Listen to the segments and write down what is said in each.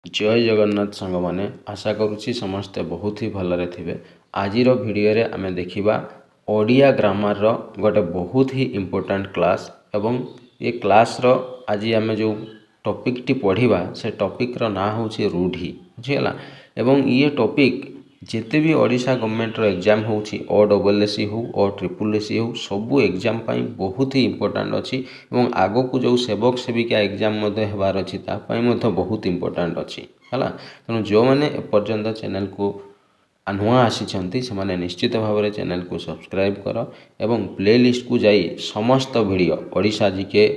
जय जगन्नाथ सांग माने आशा करुच्ची समस्ते बहुत ही भलरे थे। आजिर भिडियो रे आमे देखिबा ओडिया ग्रामर रो गोटे बहुत ही इम्पोर्टेंट क्लास एवं ये क्लास रो आज आमे जो टॉपिक टी पढ़िबा से टॉपिक रो ना होची रूढ़ी बुझियला। एवं ये टॉपिक जिते भी ओडिशा गवर्नमेंट रो एग्जाम होची ओ डबल एससी हो ओ ट्रिपल एससी हो सबू एग्जाम पाई बहुत ही इम्पोर्टेंट अच्छी एवं आगो को जो सेवक सेविका एग्जाम मध्य हेबार अच्छी ता पाई मध्य बहुत इम्पोर्टेंट अच्छी है। तेणु जो मैंने एपर्यंत चैनल को नुआ आसी से निश्चित भाव में चैनल को सब्सक्राइब कर एवं प्लेलिस्ट को जाई समस्त वीडियो ओडिशा जीके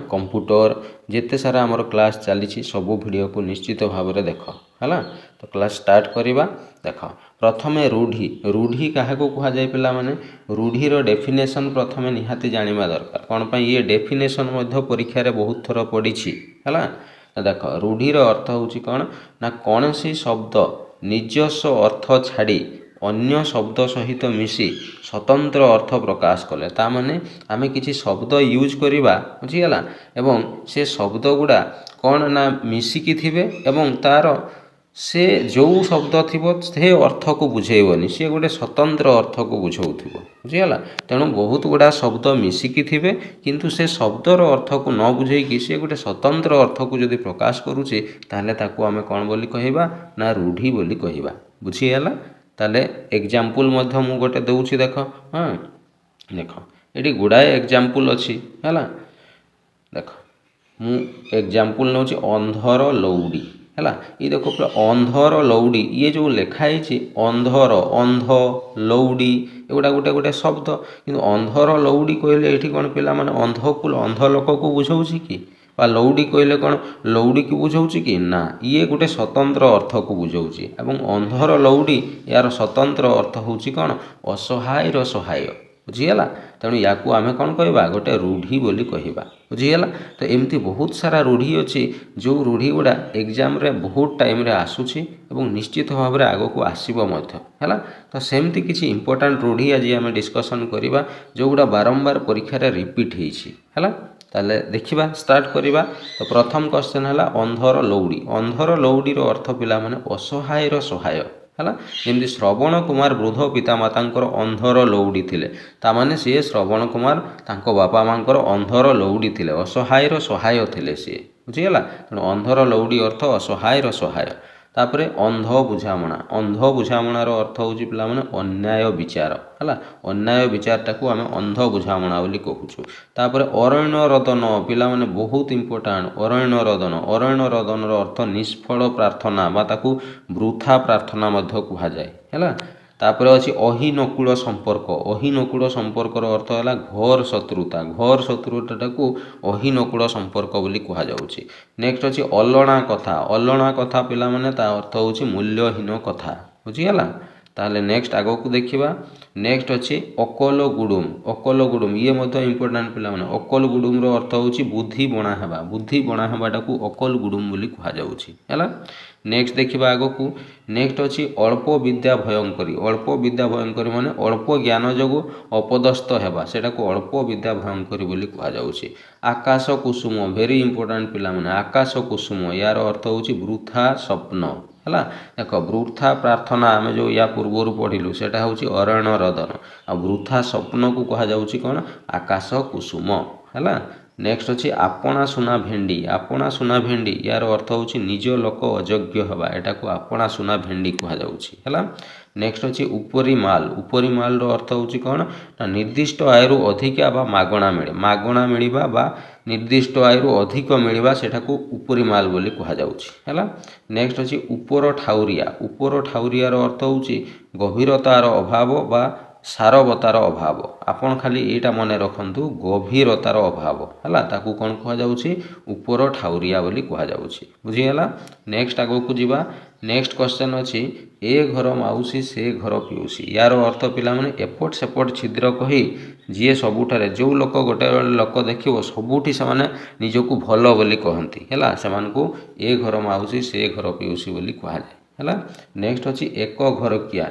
कंप्यूटर जिते सारा आमर क्लास चली सबू वीडियो को निश्चित भाव में देख है। तो क्लास स्टार्ट करवा देख प्रथम रूढ़ी रूढ़ी क्या कह जाए पिला माने रूढ़ीर डेफिनेशन प्रथम निहाती जाना दरकार कौन पर ये डेफिनेशन परीक्षा रे बहुत थर पड़ी है। देख रूढ़ीर अर्थ होची कौन ना कौन सी शब्द निजस्व अर्थ छाड़ी अन्य शब्द सहित मिसी स्वतंत्र अर्थ प्रकाश कले ता माने आमे किछि शब्द यूज करिबा बुझिगला एवं से शब्द गुड़ा कौन ना मिसिकी थिबे एवं तार से जो शब्द थिबो से अर्थ को बुझेइबनी से गोटे स्वतंत्र अर्थ को बुझाउथिबो बुझिगला। तेणु बहुत गुड़ा शब्द मिसिकी थिबे किंतु से शब्दर अर्थ को न बुझेइकी से गोटे स्वतंत्र अर्थ को जदि प्रकाश करूचे ताहले ताकू आमे कोन बोली कहिबा ना रूढ़ी बोली कहिबा बुझिगला। ताले एग्जांपल मध्य मु गोटे दउछि देख हां देख एटी गुडाए एग्जांपल अछि हैला। देख मु एग्जांपल नउछि अंधर लौडी है ये देखो पूरा अंधर लौडी ये जो लिखाई अंधर अंध लौडी एगुड़ा गोटे गोटे शब्द कि अंधर लौडी कहले ये कौन पिला माने अंध को अंध लोक को बुझाऊँ कि लौडी कहले कौन लौडी की बुझाऊँ कि ना ये गोटे स्वतंत्र अर्थ को बुझाऊँ एवं अंधर लौडी यार स्वतंत्र अर्थ होची कौन असहायर सहाय बुझीगला। तेणु या आमे कौन कहवा गोटे रूढ़ी बोली कहवा बुझीगला। तो एमती बहुत सारा रूढ़ी अच्छी जो रूढ़ी गुड़ा एग्जाम रे बहुत टाइम रे आसुची एवं निश्चित भाव में आगो को आसीबो मध्य है। तो सेमती किसी इंपोर्टेंट रूढ़ी आज आमे डिस्कशन करिबा जो गुड़ा बारंबार परीक्षा रे रिपीट होईछि है। ताले देखिबा स्टार्ट करिबा। तो प्रथम क्वेश्चन है अंधर लौडी अंधर लौडी रो अर्थ पिला माने असहायर सहाय है। जमी श्रवण कुमार वृद्ध पितामाता अंधर लौडी थिले तामाने सी श्रवण कुमार तांको बापा मांकर अंधर लौडी थिले असहायर सहाय थिले सी बुझीगला। तेणु अंधर लौडी अर्थ असहायर सहाय। तापरे अंध बुझामणार अर्थ होची पिला माने अन्याय विचार है। अन्याय विचारटा को आमे अंध बुझामणा बोली कहूछु। तापरे अरण्य रदन पिला माने बहुत इंपोर्टेंट अरण्य रदन रो अर्थ निष्फल प्रार्थना बा ताकू वृथा प्रार्थना मध्य कहा जाए है। तापर अच्छी अहिनकूल संपर्क अर्थ है घोर शत्रुता को अहिनकूल संपर्क बोली कहा जाउछि। नेक्स्ट अच्छी अलणा कथा पिला माने ता अर्थ होछि मूल्यहीन कथा बुझीगला। ताहले नेक्स्ट आगो को देखिबा। नेक्स्ट अच्छी अकल गुडुम ये मध्य इंपोर्टेंट पिला माने अकल गुडुम रो अर्थ होछि बुद्धि बणा हेबाटा को अकल गुडुम बोली कहा जाउछि हैला। नेक्स्ट देखिबा आगो को। नेक्स्ट अच्छी अल्प विद्या भयंकरी माने अल्प ज्ञान जोगु अपदस्थ हेबा सेटा को अल्प विद्या भयंकरी बोली कहा जाउछि। आकाश कुसुम वेरी इंपोर्टेंट पिला माने आकाश कुसुम यार अर्थ होछि वृथा स्वप्न है। देख वृथा प्रार्थना आम जो या पूर्वर पढ़िलु सेटा होछि अरण्य रदन आ वृथा स्वप्न को कहा जाउछि कौन आकाश कुसुम है। नेक्स्ट अच्छी आपणा सुना भेंडी यार अर्थ होछि निज लोक अयोग्य हवा एटा को आपणा सुना भेंडी कहा जाउछि है। नेक्स्ट अच्छी उपरी माल रो अर्थ होछि कौन ना निर्दिष्ट आयु अधिका बा मागणा मिलिबा बा निर्दिष्ट आयु अधिक मिलिबा सेटा को उपरी माल बोली कहा जाउछि है। नेक्स्ट अच्छी उपर ठाउरिया रो अर्थ होछि गभीरतार अभाव बा सारवतार अभाव आपन खाली एटा मने रखंतु गभीरतार अभाव है ताकू कौन कह जाउछि उपर ठाउरिया बोली कह जाउछि बुझीगला। नेक्स्ट आगो को जीवा। नेक्स्ट क्वेश्चन अच्छी ए घर माउसी से घर पिउसी यार अर्थ पिला माने एपट सेपट छिद्र कही जी सबुठारे जो लोक गोटे लोक देखिबो सबुठी से माने निजको भल बोली कहंती हैला सेमान को ए घर माउसी से घर पिउसी बोली कहा जाए है। नेक्स्ट अच्छी एक घरकिया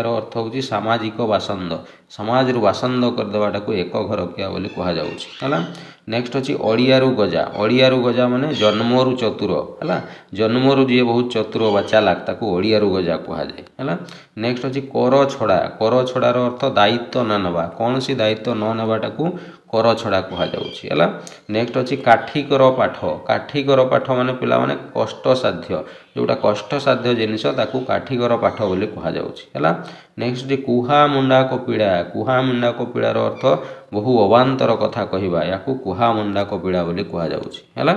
अर्थ होची सामाजिक बासंद समाज रु बासंद करदेवाटा को एक घरकिया बोली कह जाउछि है। नेक्स्ट अछि ओडियारू गजा। ओडियारू गजा माने जन्मरू चतुर है। जन्मरू जी बहुत चतुर बा चालाक ताकू ओडियारू गजा कहा जाए है। नेक्स्ट अछि कर छड़ा। कर छड़ार अर्थ दायित्व न नेबा, कौन सी दायित्व न नेबाटाकू कर छड़ा कहा जाउछि है। नेक्स्ट अछि काठिकर पाठ। काठिकर पाठ माने पिला माने कष्टसाध्य, जोटा कष्टसाध्य जिनिस ताकू काठिकर पाठ बोली कहा जाउछि है। नेक्स्ट अछि कुहा मुंडा कपिड़ा। कुहा मुंडा कपिड़ार अर्थ बहु अवांतर कथा कहवा, या कुहा मुंडा कपिड़ा बोली कहा जाउछि है।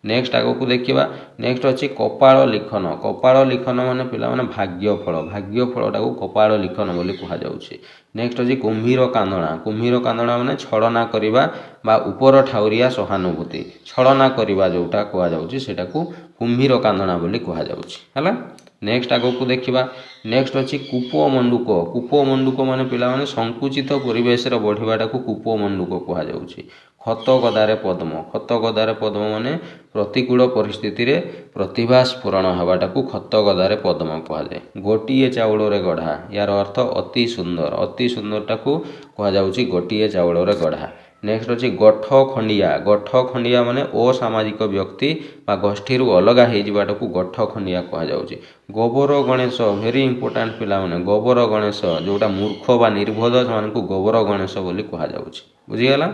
नेक्स्ट आगो को देखिबा। नेक्स्ट अछि कपाळ लिखन। कपाळ लिखन माने पिला माने भाग्यफल, भाग्यफलटा को कपाळ लिखन बोली कहा जाउछि। नेक्स्ट अछि कुम्भीर कांदणा। कुम्भीर कांदणा माने छलना करिबा बा ऊपर ठाउरिया सहानुभूति, छलना करिबा जोटा कहा जाउछि सेटा को कुम्भीर कांदणा बोली कहा जाउछि है। नेक्स्ट आगो को देखिबा। नेक्स्ट अछि कूप मंडूक। कूप मंडूक माने पिला माने संकुचित परिवेश रे बढ़िबाटा को कूप मंडूक कहा जाउछि। खत गदारे पद्म। खत गदारे पद्म माने प्रतिकूल परिस्थिति रे प्रतिभा स्फुरण हवाटा को खत गदारे पद्म कहा जाए। गोटिए चाउल रे गढ़ा, यार अर्थ अति सुंदर, अति सुंदरटा को कहा जाउछि गोटिए चाउल रे गढ़ा। नेक्स्ट अछि गठ खंडिया। गठ खंडिया माने असामाजिक व्यक्ति बा गोष्ठी रु अलगा हो जाबाटा को गठ खंडिया कहा जाउछि। गोबर गणेश वेरी इंपोर्टेंट पिला माने, गोबर गणेश जोटा मूर्ख बा निर्बोध मान को गोबर गणेश बोली कहा जाउछि, बुझिगला।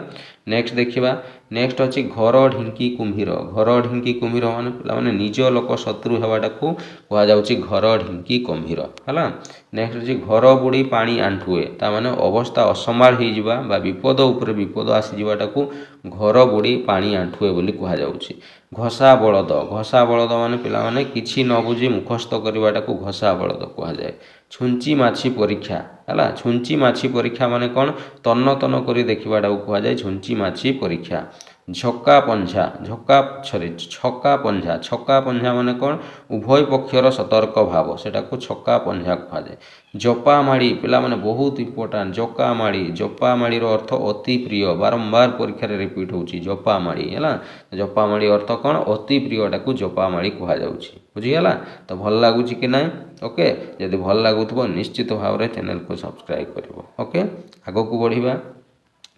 नेक्स्ट देखिबा। नेक्स्ट अछि घर ढिंकी कुम्भीर। घर ढिंकी कुम्भीर माने पिला माने निज लोक शत्रु हेबाटा को कहा जाउछि घर ढिंकी कुम्भीर है। नेक्स्ट अछि घर बुड़ी पानी आंठुए, ता माने अवस्था असंभाल हो जिबा बा विपद उपरे विपद आसी जिबाटा को घर बुड़ी पानी आंठुए बोली कहा जाउछि। घसा बलद। घसा बलद माने पिला माने किछि न बुझी मुखस्थ करबाटा को घसा बलद कहा जाए। छुंची माछी परीक्षा है। छुंची माछी परीक्षा माने कौन, तन्न तन्न करी देखिबाटा को कहा जाए छुंची माछी परीक्षा। झक्का पंझा। छक्का पंझा। छक्का पंझा माने कौन, उभय पक्षर सतर्क भाव, सेटा को छक्का पंझा कहा जाए। जपा माड़ी पिला माने बहुत इंपोर्टेंट। जपा माड़ी, जपा माड़ी रो अर्थ अति प्रिय, बारंबार परीक्षा रे रिपीट होउची जपा माड़ी है। जपा माड़ी अर्थ कौन, अति प्रियटा को जपा माड़ी कहा जाउची, बुझिगला। तो भल लागुची कि नहीं? ओके, जदि भल लागुथबो निश्चित भाव रे चैनल को सब्सक्राइब करिवो। ओके, आगो को बढ़िबा।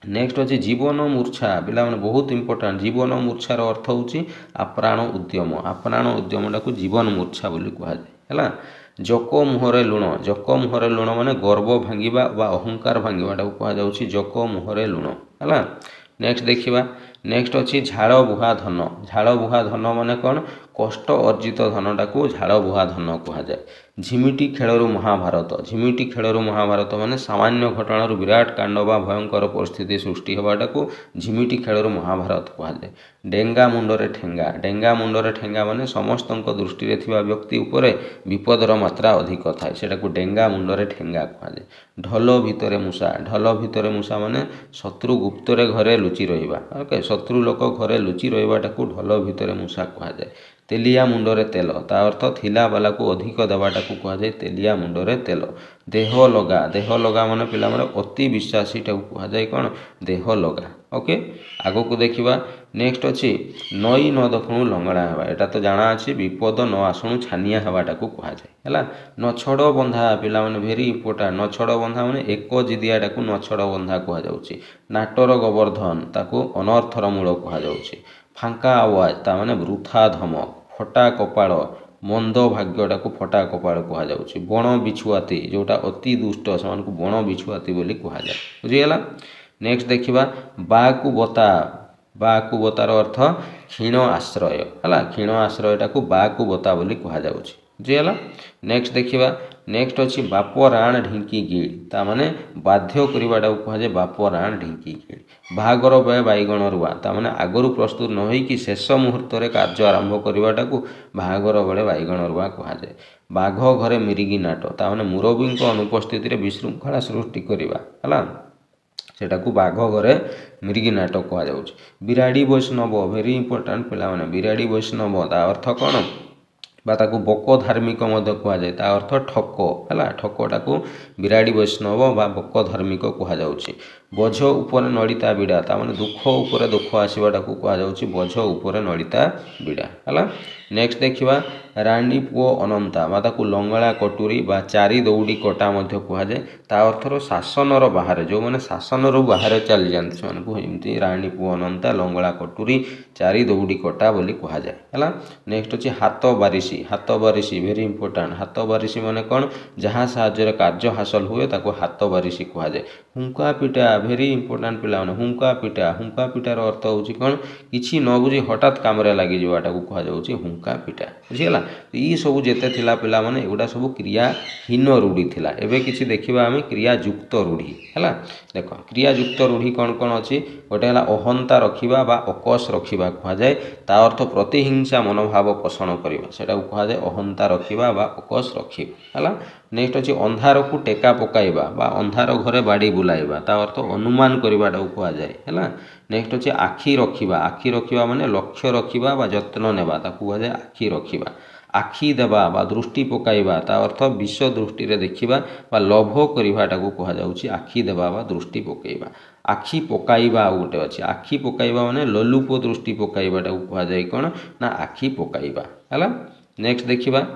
नेक्स्ट अछि जीवन मूर्छा। पिला माने बहुत इंपोर्टेंट। जीवन मूर्छार अर्थ होउची आप्राण उद्यम। आप्राण उद्यमटा को जीवन मूर्छा बोली कहा जाए है। जक मुहरे लुण। जक मुहरे लुण माने गर्व भांगिबा बा अहंकार भांगिबाटा को कहा जाउची जक मुहरे लुण है। नेक्स्ट देखिबा। नेक्स्ट अछि झाड़ बुहा धन। झाड़ बुहा धन माने कौन, कष्ट अर्जित धनटा को झाड़ बुहा धन कहा जाए। झिमिटी खेलरू महाभारत। झिमिटी खेलरू महाभारत माने सामान्य घटना विराट कांड बा भयंकर परिस्थिति सृष्टि होबाटा को झिमिटी खेलरू महाभारत कहा जाए। डेंगा मुंडरे ठेंगा। डेंगा मुंडरे ठेंगा माने समस्त दृष्टि रे थिबा व्यक्ति उपरे विपदर मात्रा अधिक थाए, सेटा को डेंगा मुंडरे ठेंगा कहा जाए। ढल भितरे मूषा। ढल भितरे मूषा माने शत्रु गुप्तरे घरे लुचि रहिबा। ओके, शत्रु लोक घरे लुचि रहिबाटा को ढल भितरे मूषा कहा जाए। तेलिया मुंडरे तेल, ता अर्थ थिला वाला को अधिक देवाटा को कहा जाए तेलिया मुंडरे तेल। देह लगा। देह लगा माने पिला माने अति विश्वासीटा को कहा जाए कौन, देह लगा। ओके, आगो को देखिबा। नेक्स्ट अछि नई न दखणु लंगड़ा हेबा। एटा तो जाना अछि विपद न आसणु छानिया हेबाटा को कहा जाए है। नछड़ बंधा। पिला माने वेरी इंपोर्टेंट। नछड़ बंधा माने एक जिदियाटा को नछड़ बंधा कहा जाउछि। नाटर गोवर्धन, ताको अनर्थर मूल कहा जाउछि। फांका आवाज, ता माने वृथा धमक। फटा कपाळ, मंद भाग्यटा को फटा कपाळ कहा जाउछि। बण बिछुआती, जोटा अति दुष्ट समान को बण बिछुआती बोली कहा जाए, बुझिगला। नेक्स्ट देखिबा। बा को बता। बा को बतार अर्थ क्षीण आश्रय है। क्षीण आश्रयटा को बा को बता बोली कहा जाउछि, बुझिगला। नेक्स्ट देखिबा। नेक्स्ट अछि बाप राण ढिंकी गिड़, ता माने बाध्य करिबाटा को कहा जाए बाप राण ढिंकी गिड़। बाहागर बे बैगण रुआ, ता माने आगरु प्रस्तुत न होई कि शेष मुहूर्त रे कार्य आरंभ करिबाटा को बाहागर बेले बैगण रुआ कहा जाए। बाघ घरे मिरिगी नाट, ता माने मुरबी को अनुपस्थिति रे विशृंखला सृष्टि करिबा है, सेटा को बाघ घरे मिरिगी नाट कहा जाउछि। बिराड़ी वैष्णव, वेरी इंपोर्टेंट पिला माने। बिराड़ी वैष्णव ता अर्थ कौन, बा ताकू बक धार्मिक कह जाए, ता अर्थ ठक है। ठकटा को बिराड़ी वैष्णव बा बक धार्मिक कह जाउछि। बोझ उपरे नड़िता बिड़ा ताने दुख उपरे दुख आसवाटा को कहुच्छी बोझ उपरे नड़िता बिड़ा है। नेक्स्ट देखा राणी पुओ अनंता बा ताकू लंगड़ा कटुरी बा चारि दौड़ी कटा कहुए ता अर्थर शासनर बाहर जो मैंने शासन बाहर चली जाती से राणी पुओ अनंता लंगड़ा कटुरी चारि दौड़ी कटा बोली कहुए है। नेक्स्ट अच्छे हाथ बारिशी वेरी इंपोर्टाट हाथ बारिशी माने कौन जहाँ साहाଯ୍ୟରେ कार्य हासिल हुए ताको हाथ बारिशी कहुए। हुंका पिटा वेरी इंपोर्टाट पिला हुंका पिटार अर्थ हूँ कौन किसी न बुझी हठात कम लगी जावाटा को कहुच्छी हुंका पिटा बुझीगला। ये सब जेते थिला पिला माने एगुड़ा सब क्रियाहीन रूढ़ी थिला एबे किछि देखिबा आमे क्रियायुक्त रूढ़ी है। देख क्रियायुक्त रूढ़ी कौन कौन अच्छी गोटे है अहंता रखा बा अकस रखा कहुए ता अर्थ प्रतिहिंसा मनोभाव पोषण करवा से कहुए अहंता रखा बा अकस रखा है। नेक्स्ट अच्छी अंधार को टेका पकाइबा बा अंधार घरे बाड़ी बुलाइबा ता अर्थ अनुमान करवाटा कहुए है। नेक्स्ट अच्छे आखि रखा माने लक्ष्य रखा बा जत्न नेबा ताकू कहुए आखि रखा। आखि देवा बा दृष्टि पकाइबा ता अर्थ विश्व दृष्टि रे देखिबा बा लोभ करवाटा को कहुच्छी आखि देवा बा दृष्टि पकाइबा। आखि पकाइबा गोटे अच्छे आखि पकाइबा माने लोलुप दृष्टि पकाइबाटा को कहुए कौन ना आखि पकाइबा है। नेक्स्ट देखिबा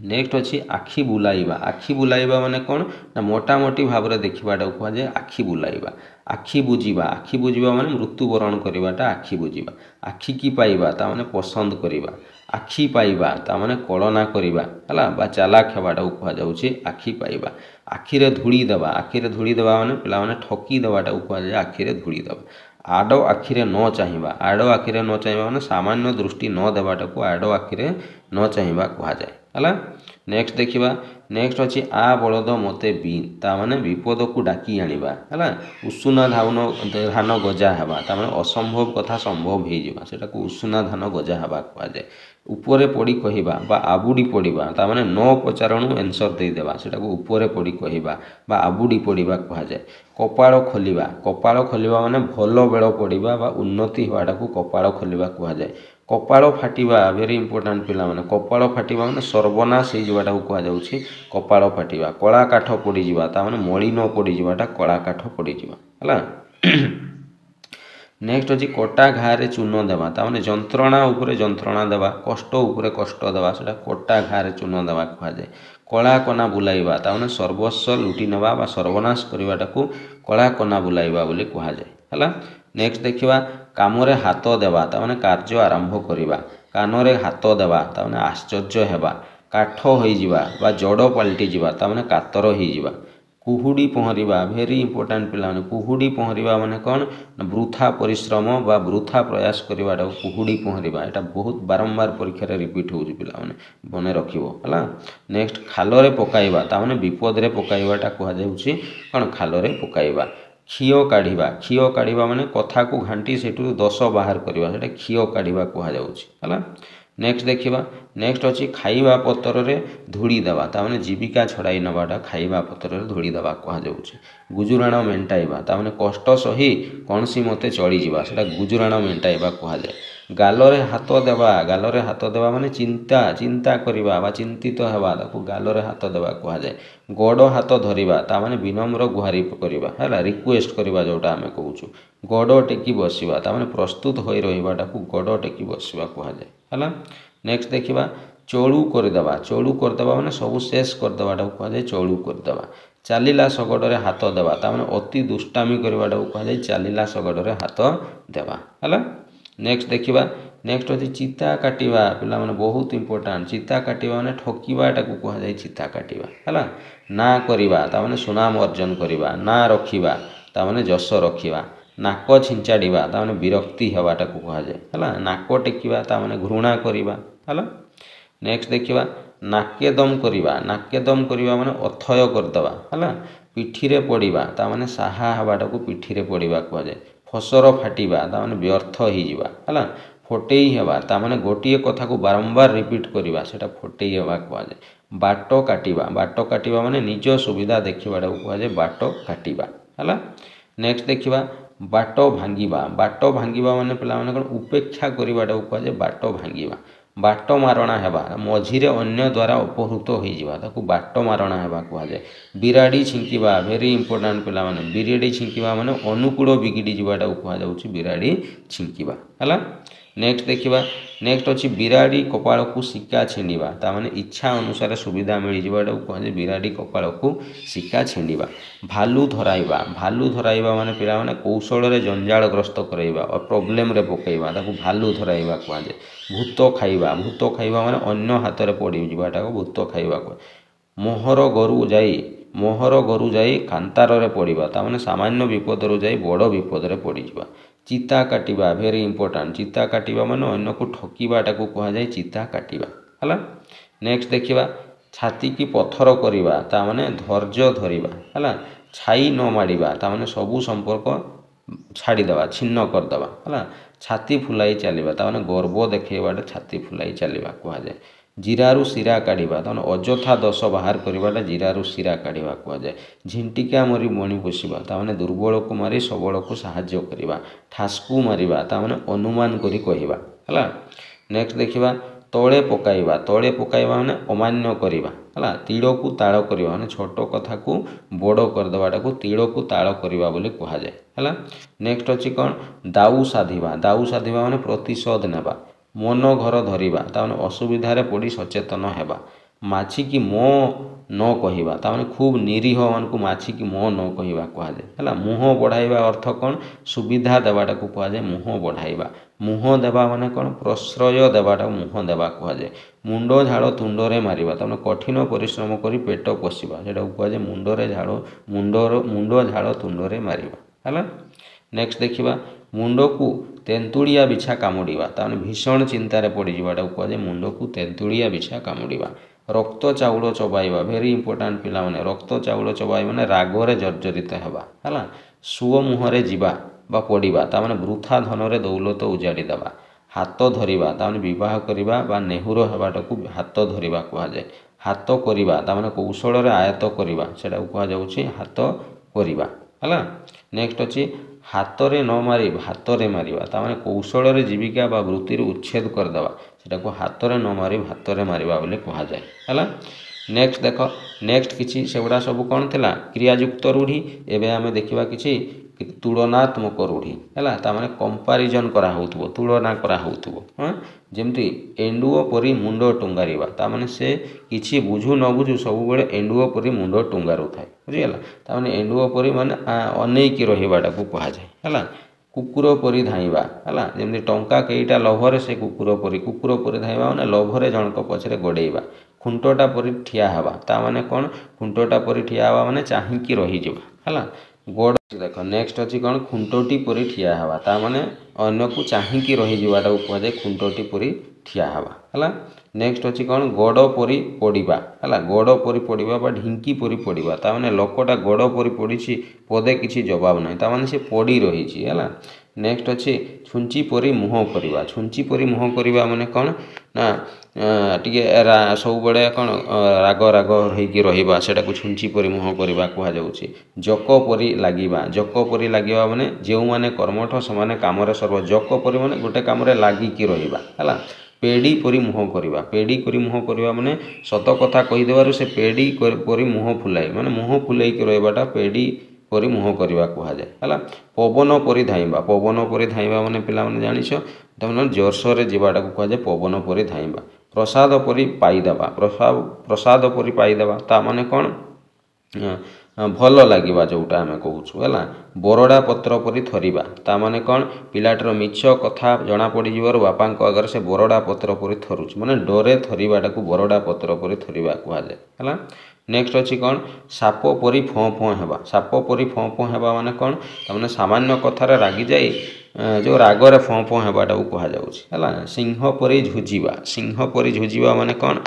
नेक्स्ट अच्छी आखि बुलाइबा माने कौन ना मोटामोटी भाव में देखवाटा कहुए आखि बुलाइबा। आखि बुझीबा माने मृत्युवरण करवाटा आखि बुझीबा। आखि की पाइबा ता माने पसंद करवा। आखि पाइबा ता माने कलना करवा है बा चालाक हेबाटा कहुच्छे आखि पाइबा। आखिरे धूली देवा माने पिला माने ठकी देवाटा कहुए आखिरे धूली देवा। आड़ आखिरे न चाहिए माने सामान्य दृष्टि न देवाटा को आड़ आखिरे न चाहिए कहुए है। नेक्स्ट देखिबा नेक्स्ट अच्छी आ बलद मते बी ता माने विपद को डाकी आनिबा है। उषुना धान गजा हेबा ता माने असंभव कथा संभव हो सेटा को उषुना धान गजा हेबा कहुए। उपरे पड़ी कहिबा बा आबुड़ी पड़िबा ता माने न पचारणु आंसर दे देबा सेटा को उपरे पड़ी कहिबा बा आबुड़ी पड़िबा कहुए। कपाळ खोलिबा माने भलो बेଳ पड़िबा बा उन्नति होवाटा को कपाळ खोलिबा कहुए। कपाळ फाटिबा वेरी इंपोर्टाट पिला माने कपाळ फाटिबा माने सर्वनाश हो जावाटा को कहुच्छी कपाळ फाटिबा। कला काठ पड़ी जावा ता माने मलिन पड़ी जावाटा कला काठ पड़ी जावा है। नेक्स्ट अच्छी कटा घारे चून देवा ता माने जंत्रणा उपरे जंत्रणा देवा कष्ट उपरे कष्ट देवा सेटा कटा घारे चून देवा कहुए। कला कना बुलाइबा ता माने सर्वस्व लुटी नेबा बा सर्वनाश करवाटा को कला कना बुलाइबा बोली कहुए है। नेक्स्ट देखिबा कामरे हाथ देवा ता माने कार्य आरंभ करवा। कानरे हाथ देवा ता माने आश्चर्य हेबा। काठ हो जावा बा जड़ पलटि जावा ता माने कातर हो जावा। कुहुड़ी पहरिबा वेरी इंपोर्टाट पिला माने कुहुड़ी पहरिबा माने कौन वृथा परिश्रम बा वृथा प्रयास करवाटा कुहुड़ी पहरिबा एटा बहुत बारंबार परीक्षा रे रिपीट हो पिला माने बने रखिबो है। नेक्स्ट खालरे पकाइबा ता माने विपद रे पकाइबाटा कहुच्छी कौन खालरे पकाइबा। खीओ काढ़ा माने कथा को घांटी से दस बाहर करवा से खीओ काढ़ा कहुच्छी है। नेक्स्ट देखिबा नेक्स्ट अच्छी खाइबा पतर रे धूली देवा ता माने जीविका छड़ाई नवाटा खाइबा पतर रे धूली देवा कहुच्छी। गुजुराण मेंटाइबा ता माने कष्ट सही कौन सी मते चली जावा सेटा गुजुराण मेंटाइबा कहुए। गालरे हाथ देवा माने चिंता करवा बा चिंतित हेबा ताकू गालरे हाथ देवा कहुए। गोड़ हाथ धरिबा ता माने विनम्र गुहारी करवा है रिक्वेस्ट करवा जोटा आमे कहूछु। गोड़ टेकी बसिबा ता माने प्रस्तुत होई रहिबाटा को गोड़ टेकी बसिबा कहुए है। नेक्स्ट देखिबा चोलू करदेवा माने सबू शेष करदेवाटा कहुए चोलू करदेवा। चलिला शगड़े हाथ देवा ता माने अति दुष्टामी करवाटा कहुए चलिला शगड़े हाथ देवा है। नेक्स्ट देखिबा नेक्स्ट अच्छी चिता काटिबा पिला माने बहुत इंपोर्टाट। चिता काटिबा माने ठकिबाटा को कहुए चिता काटिबा है। ना करिबा ता माने सुनाम अर्जन करिबा। ना रखिबा ता माने जस रखिबा। नाक छिंचाड़िबा ता माने विरक्ति हेबाटा को कहुए है। नाक टेकिबा ता माने घृणा करिबा है। नेक्स्ट देखिबा नाके दम करिबा माने अथय करदेवा है। पिठीरे पड़िबा ता माने साहा हेबाटा को पिठीरे पड़िबा कहुए। फसर फाटिबा ता माने व्यर्थ हो जावा है। फोटेई हेबा ता माने गोटिए कथा को बारंबार रिपीट करवा सेटा फोटेई हेबा कहुए। बाट काटिबा माने निज सुविधा देखिबाटा को कहुए बाट काटिबा है। नेक्स्ट देखिबा बाट भांगिबा माने पिला माने कोन उपेक्षा करवाटा को कहुए बाट भांगिबा। बाट मारणा हेबा मझिरे अन्य द्वारा अपहृत होइजिबा ताकू बाट मारणा हेबा कुहा जाए। बिराड़ी छिंकिबा वेरी इंपोर्टेंट पिला माने बिराड़ी छिंकिबा माने अनुकूल बिगिड़ी जिबाटा कुहा जाउची बिराड़ी छिंकिबा हला। नेक्स्ट देखिबा नेक्स्ट अछि बिराड़ी कपाल को सिक्का छेंडिबा ता माने इच्छा अनुसार सुविधा मिल जिबाटा कुहा जाए बिराड़ी कपाल को सिक्का छेंडिबा। भालू धराइबा माने पिला माने कौशल रे जंजालग्रस्त कराइबा और प्रॉब्लम रे पकाइबा ताकू भालू धराइबा कुहा जाए। भूत खाइबा माने अन्य हाथ रे पड़ी जिबाटा को भूत खाइबा को। मोहर गरु जाई कांतार रे पड़िबा ता माने सामान्य विपद रो जाई बड़ विपद रे पड़ी जिबा। चिता काटिबा वेरी इंपोर्टेंट चिता काटिबा माने अन्य को ठकीबाटा को कहा जाए चिता काटिबा हला। नेक्स्ट देखिबा छाती की पत्थर करिबा ता माने धैर्य धरिबा हला। छाई न माडिबा ता माने सबु संपर्क छाड़ी देबा छिन्न कर देबा हला। छाती फुलाई चलिबा ता माने गर्व देखैबाटा छाती फुलाई चलिबा कहा जाए। जीरारु शिरा काढ़िबा ता माने अजथा दस बाहर करिबाटा जीरारु शिरा काढ़िबा कहा जाए। झिंटिका मरी मणि पोषिबा ता माने दुर्बल को मारी सबल को सहाय्य करिबा। ठासकु मारिबा ता माने अनुमान करी कहिबा हला। नेक्स्ट देखिबा तळे पकाइबा माने अमान्य करिबा हला। तीड़ को ताड़ करिबा माने छोट कथा को बड़ कर देबाटा को तीड़ को ताड़ करिबा बोली कहा जाए हला। नेक्स्ट अछि कोन दाऊ साधिबा माने प्रतिशोध नेबा। मन घर धरिबा ता माने असुविधा रे पड़ी सचेतन हेबा। माछी की मो न कहिबा ता माने खूब निरीह मान को माछी की मो न कहिबा कहा जाए हला। मुह बढ़ाइबा अर्थ कोन सुविधा देबाटा को कहा जाए मुह बढ़ाइबा। मुह देबा माने कोन प्रश्रय देबाटा मुह देबा कहा जाए। मुंडो झाड़ तुंडरे मारिबा ता माने कठिन परिश्रम करी पेट पोषिबा सेटा कहा जाए मुंडो झाड़ तुंडरे मारिबा हला। नेक्स्ट देखिबा मुंड को तेंतुड़िया बिछा कामुड़िबा ता माने भीषण चिंतार पड़ी जिबाटा कहा जाए मुंड को तेंतुड़िया बिछा कामुड़िबा। रक्त चाउल चबाइबा वेरी इंपोर्टेंट पिला माने रक्त चाउल चबाइबा माने रागरे जर्जरित हेबा हला। सुओ मुहरे जिबा बा पड़िबा ता माने वृथा धन रे दौलत उजाड़ी देबा। हाथ धरिबा ता माने विवाह करिबा बा नेहुर हेबाटा को हाथ धरिबा कहा जाए। हाथ करिबा ता माने कौशल रे आयत्त करिबा सेटा कहा जाउछि हाथ करिबा हला। नेक्स्ट अछि हाथ रे न मारी भात रे मारिबा ता माने कौशल रे जीविका बा वृत्ति रे उच्छेद कर देबा सेटा को हाथ रे न मारी भात रे मारिबा बोले कहा जाए हला। नेक्स्ट देख नेक्स्ट किछि सेगुडा सब कोन थिला क्रियायुक्त रूढ़ी। एबे आमे देखिबा किछि तुलनात्मक रूढ़ी है ताने कंपारिजन करा होउथबो तुलना करा होउथबो हां जेमती एंडुओ परी मुंडो टुंगारिबा ताने से किछि बुझु न बुझु सब बेले एंडुओ परी मुंडो टुंगारु थाए बुझिगला ताने एंडुओ परी माने अनेकी रहिबाटा को कहा जाय हला। कुकुर परी धाइबा हला जेमती टंका केईटा लोभरे से कुकुर परी धाइबा माने लोभरे जनक पछरे गोडेइबा। खुंटोटा परी ठिया हवा ता माने कोन खुंटोटा परी ठिया हवा माने चाहिकी रहि जिबा हला। गोड़ देख नेक्स्ट अच्छी कौन खुंटोटी परी ठिया हवा ता माने अन्य को चाहिकी रहि जिबाटा को कह जाय खुंटोटी परी ठिया हवा हला। नेक्स्ट अच्छी कौन गोड़ परी पड़िबा हला गोड़ परी पड़िबा बा ढिंकी परी पड़िबा ता माने लोकटा गोड़ परी पड़िछि पदे किछि जवाब नै ता माने से पड़ी रहिछि हला। नेक्स्ट अच्छी छुंची परी मुह करवा छुंची परी मुह करवा माने कौन ना टिके सब बड़े कौन राग राग होइकी रहिबा सेटा को छुंची परी मुह करवा कहा जाउछि। जक परी लागिबा माने जेउ माने कर्मठ समाने काम रे सर्व जक परी माने गोटे काम रे लागिकी रहिबा हला। पेड़ी परी मुह करवा पेड़ी करी मुह करवा माने सत कथा कहि देबारु से पेड़ी परी मुह फुलाई माने मुह फुलाई की रहिबाटा पेड़ी परी मुह करवा कहा जाय हला। पवन परी धाइबा माने पिला माने जानिछो तमन जोरसोर रे जीवाटा को कहा जाय पवन परी धाइबा। प्रसाद परी पाइदेबा प्रसाद परी पाइदेबा ता माने कोन भल लागिबा जोटा हमें कहूछु हला। बरडा पत्र परी थरिबा ता माने कोन पिलाटर मिछ कथा जना पड़ी जिवर बापा को अगर से बरडा पत्र परी थरुछ माने डरे थरिबाटा को बरडा पत्र परी थरिबा कहा जाय हला। नेक्स्ट अच्छी कौन साप परी फों फों हेबा साप परी फों फों हेबा माने कौन ताने सामान्य कथार रागी जाई जो रागरे फों फों हेबाटा को कहा जाउछि हला। सिंह परी झुजिबा माने कौन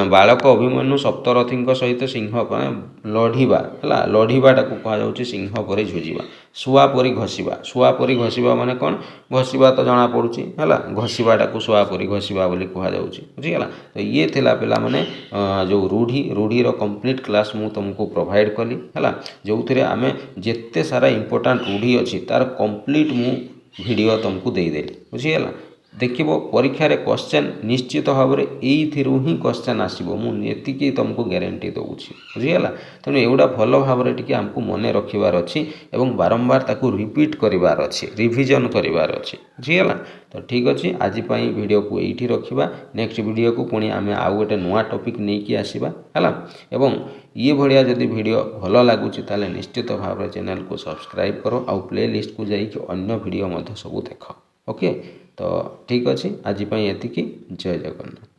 बालक अभिमन्यु सप्तरथी सहित सिंह लढ़िबा हला लढ़िबाटा को कहा जाउछि सिंह परी झुजिबा। शुआ परी घसीबा माने कौन घसीबा तो जना पड़ुछि हला घसीबाटा को शुआ परी घसीबा बोली कहा जाउछि बुझिगला। तो ये थिला पिला माने जो रूढ़ी रो कंप्लीट क्लास मु तुमको प्रोवाइड कली हला जो थिरे आमे जेते सारा इंपोर्टेंट रूढ़ी अछि तार कंप्लीट मु वीडियो तुमको दे देली बुझिगला। देखिबो परीक्षा रे क्वेश्चन निश्चित भाव में एइथिरु ही क्वेश्चन आसीबो मु एतिकी तुमको गारंटी दउछि बुझिगला तेणु एगुड़ा भल भाव में टिके हमको मने रखिबार अछि एवं बारंबार ताकू रिपीट करिवार अछि रिवीजन करिवार अछि बुझिगला तो ठीक अछि आज पई वीडियो को एइठी रखिबा नेक्स्ट वीडियो को पुणी आमे आउ गोटे नुआ टॉपिक नै कि आसीबा हला एवं ये भड़िया जदि वीडियो भल लागुछि ताले निश्चित भाव में चैनल को सब्सक्राइब करो आउ प्ले लिस्ट को जाई कि अन्य वीडियो मध्य सब देखो ओके तो ठीक अच्छे आज एतिकी जय जगन्नाथ।